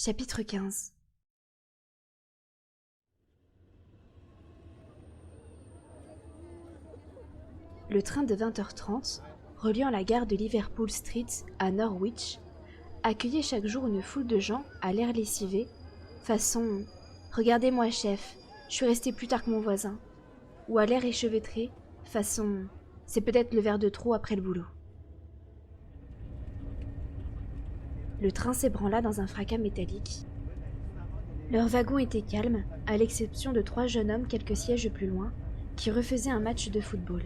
Chapitre 15. Le train de 20h30, reliant la gare de Liverpool Street à Norwich, accueillait chaque jour une foule de gens à l'air lessivé, façon « Regardez-moi, chef, je suis resté plus tard que mon voisin », ou à l'air échevelé, façon « C'est peut-être le verre de trop après le boulot ». Le train s'ébranla dans un fracas métallique. Leur wagon était calme, à l'exception de 3 jeunes hommes quelques sièges plus loin, qui refaisaient un match de football.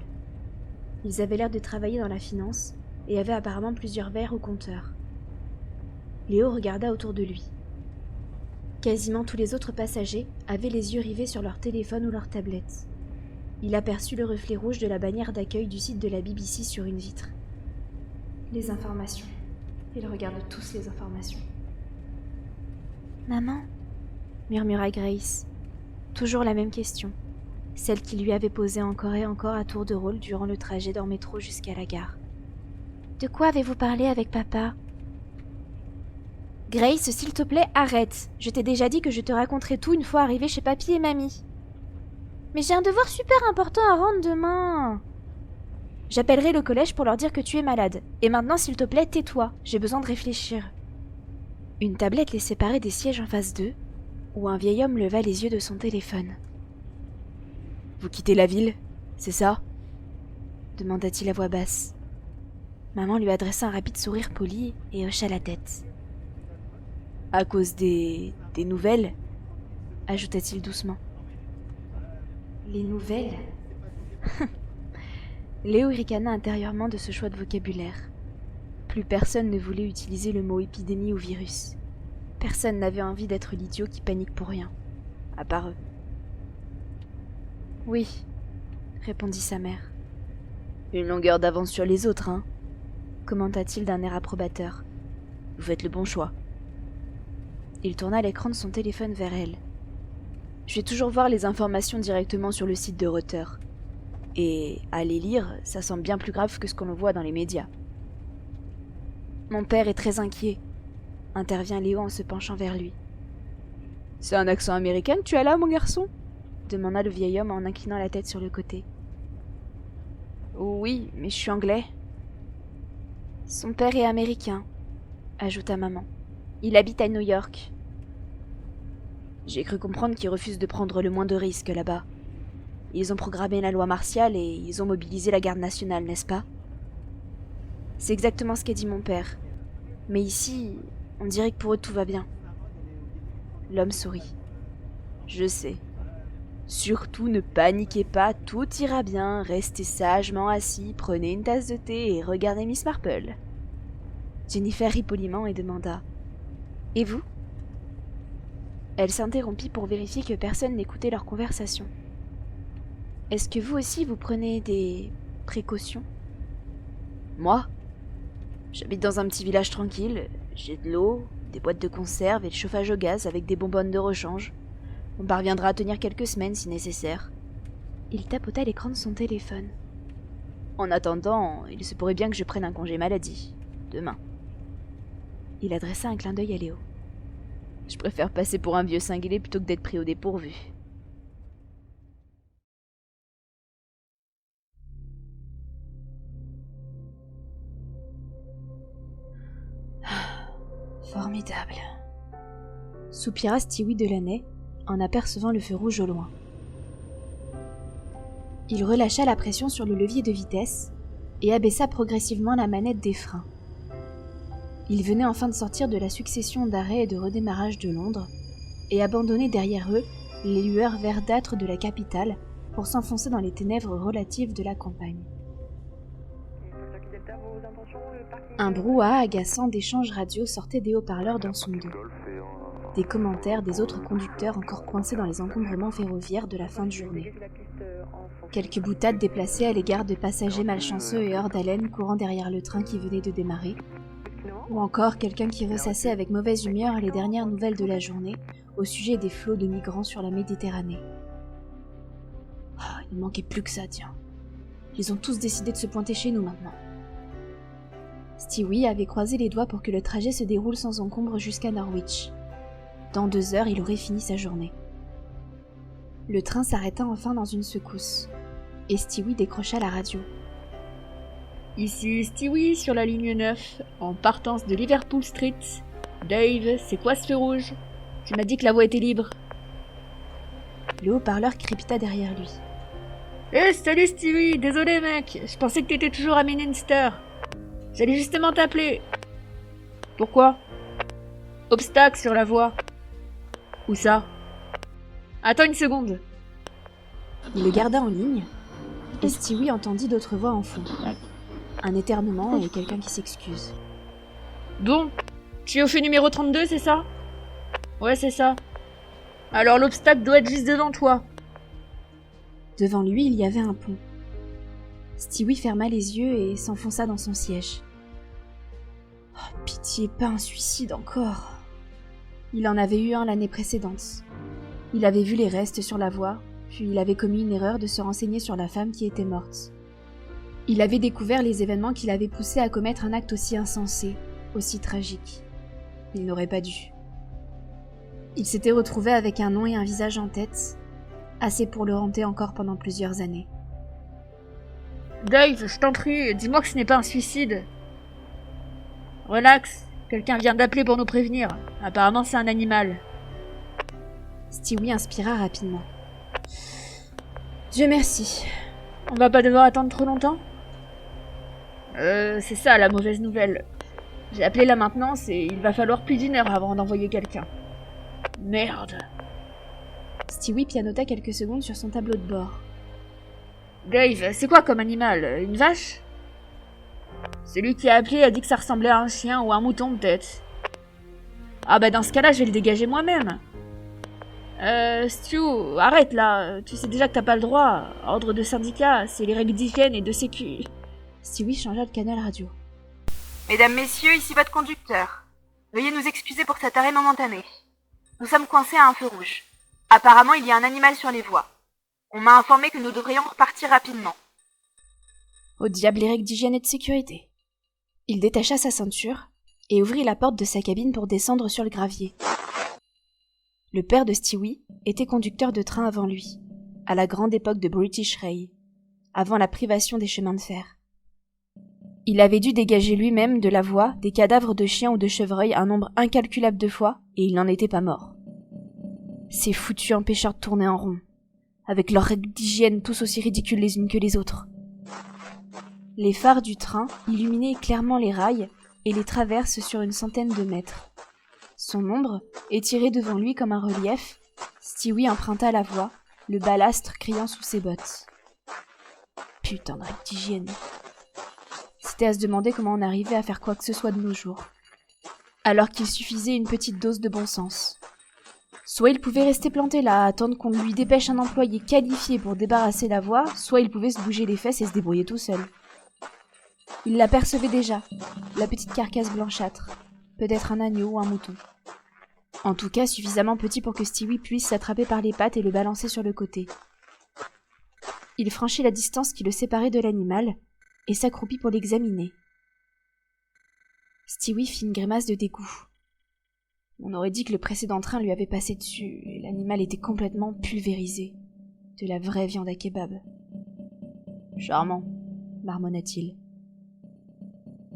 Ils avaient l'air de travailler dans la finance, et avaient apparemment plusieurs verres au compteur. Léo regarda autour de lui. Quasiment tous les autres passagers avaient les yeux rivés sur leur téléphone ou leur tablette. Il aperçut le reflet rouge de la bannière d'accueil du site de la BBC sur une vitre. Les informations. Ils regardent tous les informations. « Maman ?» murmura Grace. Toujours la même question. Celle qu'il lui avait posée encore et encore à tour de rôle durant le trajet dans le métro jusqu'à la gare. « De quoi avez-vous parlé avec papa ?»« Grace, s'il te plaît, arrête. Je t'ai déjà dit que je te raconterai tout une fois arrivé chez papy et mamie. »« Mais j'ai un devoir super important à rendre demain. »« J'appellerai le collège pour leur dire que tu es malade. Et maintenant, s'il te plaît, tais-toi. J'ai besoin de réfléchir. » Une tablette les séparait des sièges en face d'eux, où un vieil homme leva les yeux de son téléphone. « Vous quittez la ville, c'est ça ?» demanda-t-il à voix basse. Maman lui adressa un rapide sourire poli et hocha la tête. « À cause des nouvelles ?» ajouta-t-il doucement. « Les nouvelles ?» Léo ricana intérieurement de ce choix de vocabulaire. Plus personne ne voulait utiliser le mot épidémie ou virus. Personne n'avait envie d'être l'idiot qui panique pour rien, à part eux. « Oui, » répondit sa mère. « Une longueur d'avance sur les autres, hein ?» commenta-t-il d'un air approbateur. « Vous faites le bon choix. » Il tourna l'écran de son téléphone vers elle. « Je vais toujours voir les informations directement sur le site de Reuters. Et à les lire, ça semble bien plus grave que ce qu'on voit dans les médias. » « Mon père est très inquiet, » intervint Léo en se penchant vers lui. « C'est un accent américain que tu as là, mon garçon ?» demanda le vieil homme en inclinant la tête sur le côté. « Oui, mais je suis anglais. »« Son père est américain, » ajouta maman. « Il habite à New York. »« J'ai cru comprendre qu'ils refusent de prendre le moins de risques là-bas. Ils ont programmé la loi martiale et ils ont mobilisé la garde nationale, n'est-ce pas ? » C'est exactement ce qu'a dit mon père. Mais ici, on dirait que pour eux tout va bien. L'homme sourit. Je sais. Surtout ne paniquez pas, tout ira bien, restez sagement assis, prenez une tasse de thé et regardez Miss Marple. Jennifer rit poliment et demanda « Et vous ?» Elle s'interrompit pour vérifier que personne n'écoutait leur conversation. « Est-ce que vous aussi vous prenez des précautions ?»« Moi ? J'habite dans un petit village tranquille, j'ai de l'eau, des boîtes de conserve et le chauffage au gaz avec des bonbonnes de rechange. On parviendra à tenir quelques semaines si nécessaire. » Il tapota l'écran de son téléphone. « En attendant, il se pourrait bien que je prenne un congé maladie, demain. » Il adressa un clin d'œil à Léo. « Je préfère passer pour un vieux cinglé plutôt que d'être pris au dépourvu. » Formidable, soupira Stewie Delaney en apercevant le feu rouge au loin. Il relâcha la pression sur le levier de vitesse et abaissa progressivement la manette des freins. Ils venaient enfin de sortir de la succession d'arrêts et de redémarrages de Londres et abandonner derrière eux les lueurs verdâtres de la capitale pour s'enfoncer dans les ténèbres relatives de la campagne. Un brouhaha agaçant d'échanges radio sortait des haut-parleurs dans son dos. Des commentaires des autres conducteurs encore coincés dans les encombrements ferroviaires de la fin de journée. Quelques boutades déplacées à l'égard de passagers malchanceux et hors d'haleine courant derrière le train qui venait de démarrer. Ou encore quelqu'un qui ressassait avec mauvaise humeur les dernières nouvelles de la journée au sujet des flots de migrants sur la Méditerranée. Il ne manquait plus que ça, tiens. Ils ont tous décidé de se pointer chez nous maintenant. Stewie avait croisé les doigts pour que le trajet se déroule sans encombre jusqu'à Norwich. Dans 2 heures, il aurait fini sa journée. Le train s'arrêta enfin dans une secousse, et Stewie décrocha la radio. Ici Stewie sur la ligne 9, en partance de Liverpool Street. Dave, c'est quoi ce feu rouge? Tu m'as dit que la voie était libre. Le haut-parleur crépita derrière lui. Salut Stewie, désolé mec, je pensais que t'étais toujours à Minster. J'allais justement t'appeler. Pourquoi? Obstacle sur la voie. Où ça? Attends une seconde. Il le garda en ligne, et Stewie entendit d'autres voix en fond. Un éternuement et quelqu'un qui s'excuse. Bon, tu es au feu numéro 32, c'est ça? Ouais, c'est ça. Alors l'obstacle doit être juste devant toi. Devant lui, il y avait un pont. Stewie ferma les yeux et s'enfonça dans son siège. Oh, pitié, pas un suicide encore. Il en avait eu un l'année précédente. Il avait vu les restes sur la voie, puis il avait commis une erreur de se renseigner sur la femme qui était morte. Il avait découvert les événements qui l'avaient poussé à commettre un acte aussi insensé, aussi tragique. Il n'aurait pas dû. Il s'était retrouvé avec un nom et un visage en tête, assez pour le hanter encore pendant plusieurs années. Dave, je t'en prie, dis-moi que ce n'est pas un suicide. Relax, quelqu'un vient d'appeler pour nous prévenir. Apparemment c'est un animal. Stewie inspira rapidement. Dieu merci. On va pas devoir attendre trop longtemps? C'est ça la mauvaise nouvelle. J'ai appelé la maintenance et il va falloir plus d'1 heure avant d'envoyer quelqu'un. Merde. Stewie pianota quelques secondes sur son tableau de bord. Dave, c'est quoi comme animal? Une vache? Celui qui a appelé a dit que ça ressemblait à un chien ou un mouton peut-être. Ah bah dans ce cas-là, je vais le dégager moi-même. Stu, arrête là, tu sais déjà que t'as pas le droit. Ordre de syndicat, c'est les règles d'hygiène et de sécu. Stewie changea de canal radio. Mesdames, messieurs, ici votre conducteur. Veuillez nous excuser pour cet arrêt momentané. Nous sommes coincés à un feu rouge. Apparemment, il y a un animal sur les voies. On m'a informé que nous devrions repartir rapidement. Au diable les règles d'hygiène et de sécurité. Il détacha sa ceinture et ouvrit la porte de sa cabine pour descendre sur le gravier. Le père de Stewie était conducteur de train avant lui, à la grande époque de British Rail, avant la privation des chemins de fer. Il avait dû dégager lui-même de la voie des cadavres de chiens ou de chevreuils un nombre incalculable de fois, et il n'en était pas mort. Ces foutus empêcheurs de tourner en rond, avec leurs règles d'hygiène tous aussi ridicules les unes que les autres. Les phares du train illuminaient clairement les rails et les traversent sur une centaine de mètres. Son ombre, étirée devant lui comme un relief, Stewie emprunta la voie, le balastre criant sous ses bottes. Putain de règles d'hygiène. C'était à se demander comment on arrivait à faire quoi que ce soit de nos jours. Alors qu'il suffisait une petite dose de bon sens. Soit il pouvait rester planté là à attendre qu'on lui dépêche un employé qualifié pour débarrasser la voie, soit il pouvait se bouger les fesses et se débrouiller tout seul. Il l'apercevait déjà, la petite carcasse blanchâtre, peut-être un agneau ou un mouton. En tout cas suffisamment petit pour que Stewie puisse s'attraper par les pattes et le balancer sur le côté. Il franchit la distance qui le séparait de l'animal et s'accroupit pour l'examiner. Stewie fit une grimace de dégoût. On aurait dit que le précédent train lui avait passé dessus, et l'animal était complètement pulvérisé. De la vraie viande à kebab. Charmant, marmonna-t-il.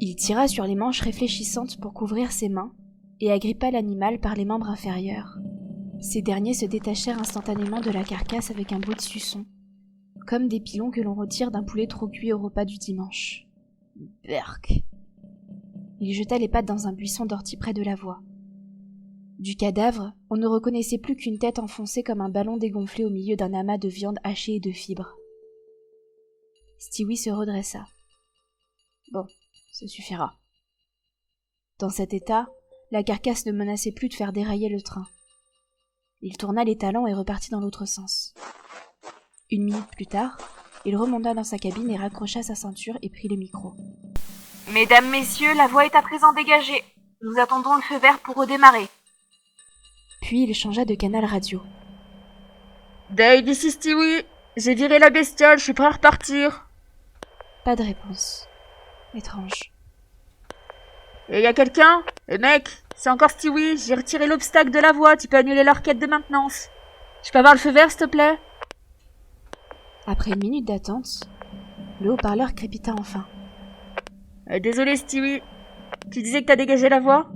Il tira sur les manches réfléchissantes pour couvrir ses mains, et agrippa l'animal par les membres inférieurs. Ces derniers se détachèrent instantanément de la carcasse avec un bruit de suçon, comme des pilons que l'on retire d'un poulet trop cuit au repas du dimanche. Berk. Il jeta les pattes dans un buisson d'ortie près de la voie. Du cadavre, on ne reconnaissait plus qu'une tête enfoncée comme un ballon dégonflé au milieu d'un amas de viande hachée et de fibres. Stewie se redressa. Bon, ça suffira. Dans cet état, la carcasse ne menaçait plus de faire dérailler le train. Il tourna les talons et repartit dans l'autre sens. 1 minute plus tard, il remonta dans sa cabine et raccrocha sa ceinture et prit le micro. Mesdames, messieurs, la voie est à présent dégagée. Nous attendons le feu vert pour redémarrer. Puis il changea de canal radio. Dave, ici Stewie. J'ai viré la bestiole, je suis prêt à repartir. Pas de réponse. Étrange. Et y a quelqu'un? Mec, C'est encore Stewie, j'ai retiré l'obstacle de la voie, tu peux annuler leur quête de maintenance. Je peux avoir le feu vert, s'il te plaît? Après une minute d'attente, le haut-parleur crépita enfin. Désolé, Stewie. Tu disais que t'as dégagé la voie?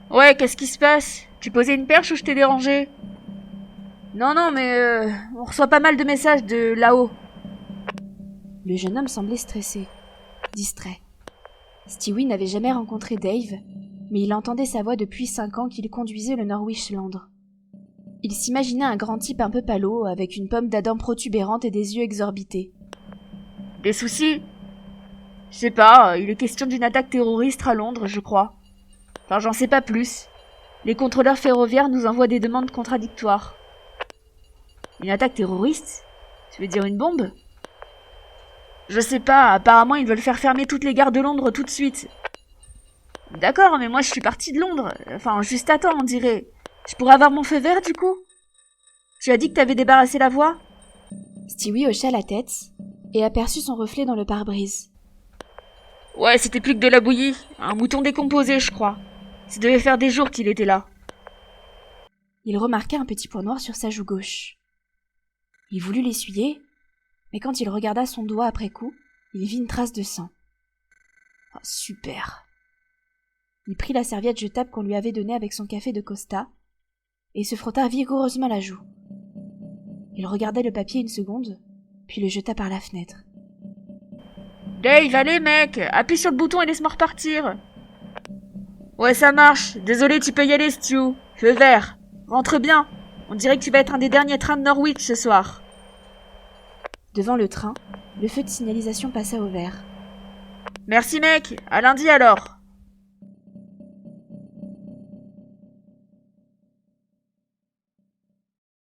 Ouais, qu'est-ce qui se passe? Tu posais une perche ou je t'ai dérangé? Non, mais on reçoit pas mal de messages de là-haut. Le jeune homme semblait stressé, distrait. Stewie n'avait jamais rencontré Dave, mais il entendait sa voix depuis 5 ans qu'il conduisait le Norwich Land. Il s'imaginait un grand type un peu palo, avec une pomme d'Adam protubérante et des yeux exorbités. Des soucis? Je sais pas, il est question d'une attaque terroriste à Londres, je crois. Enfin, j'en sais pas plus. Les contrôleurs ferroviaires nous envoient des demandes contradictoires. Une attaque terroriste? Tu veux dire une bombe? Je sais pas, apparemment ils veulent faire fermer toutes les gares de Londres tout de suite. D'accord, mais moi je suis partie de Londres. Enfin, juste à temps, on dirait. Je pourrais avoir mon feu vert, du coup? Tu as dit que t'avais débarrassé la voie? Stewie hocha la tête et aperçut son reflet dans le pare-brise. Ouais, c'était plus que de la bouillie. Un mouton décomposé, je crois. Ça devait faire des jours qu'il était là. Il remarqua un petit point noir sur sa joue gauche. Il voulut l'essuyer, mais quand il regarda son doigt après coup, il vit une trace de sang. Oh, super. Il prit la serviette jetable qu'on lui avait donnée avec son café de Costa et se frotta vigoureusement la joue. Il regardait le papier une seconde, puis le jeta par la fenêtre. Dave, allez mec, appuie sur le bouton et laisse-moi repartir. Ouais, ça marche. Désolé, tu peux y aller, Stu. Feu vert. Rentre bien. On dirait que tu vas être un des derniers trains de Norwich ce soir. Devant le train, le feu de signalisation passa au vert. Merci mec, à lundi alors.